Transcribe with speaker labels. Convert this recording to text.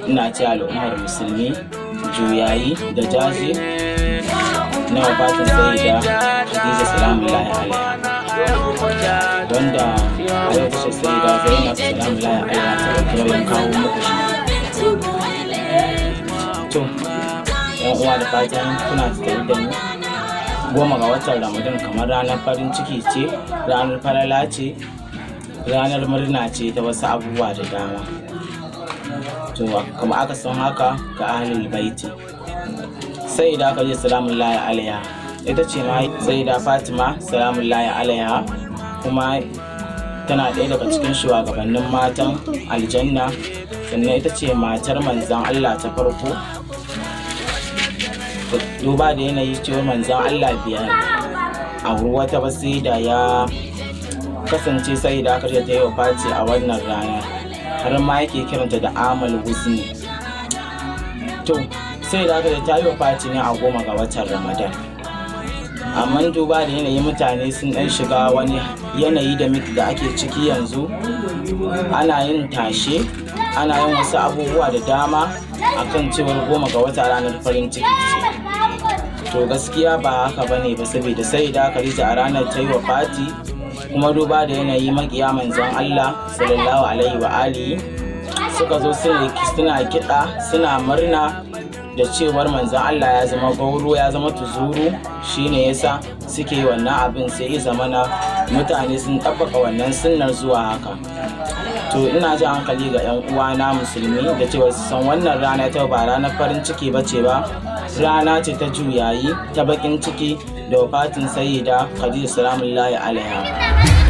Speaker 1: ina ce al'ummar musulmi juyayi da jaje na wafatin sayyida Khadija salamullahi alaiha, wanda a yau tashar sayyida Zainab salamullahi alaiha ta ɗauki nauyin kawo muku shi. To, yan uwa da fatan kuna tsaye da ni. 10 ga watan Ramadan kamar ranar farin ciki ce, ranar falala ce, ranar murna ce ta wasu abubuwa da dama. To kuma aka san haka ga ahlul baiti. Sayyida Khadija salamullahi alaiha ita ce ma Sayyida Fatima salamullahi alaiha, kuma tana ɗaya daga cikin shugabannin matan aljanna, sannan ita ce matar manzon Allah ta farko. Duba da yanayi cewa manzon Allah biyar a wata ba sai da ya kasance Sayyida Khadija ta yi wafati a wannan rana, har ma yake kiranta da amal huzni. To Sayyida Khadija ta yi wafati ne a 10 ga watan Ramadan, amma duba da yanayi mutane sun ɗan shiga wani yanayi da ake ciki yanzu, ana yin tashe, ana yin wasu abubuwa da dama akan cewar 10 ga wata ranar farin ciki ce. To gaskiya ba haka bane ba, saboda Sayyida Khadija a ranar ta yi wafati, kuma duba da yanayi makiya manzon Allah sallallahu alaihi wa alihi suka zo suna kiɗa suna murna da cewar manzon Allah ya zama gauro, ya zama tuzuru, shine yasa suke wannan abin, sai ya zama na mutane sun tabbaka wannan sunnar zuwa haka. To ina ji hankali ga 'yan uwana musulmi da cewa su san wannan rana ta ba ranar farin ciki bace ba, rana ce ta juyayi, ta bakin ciki da wafatin Sayyida Khadija salamullahi alaiha.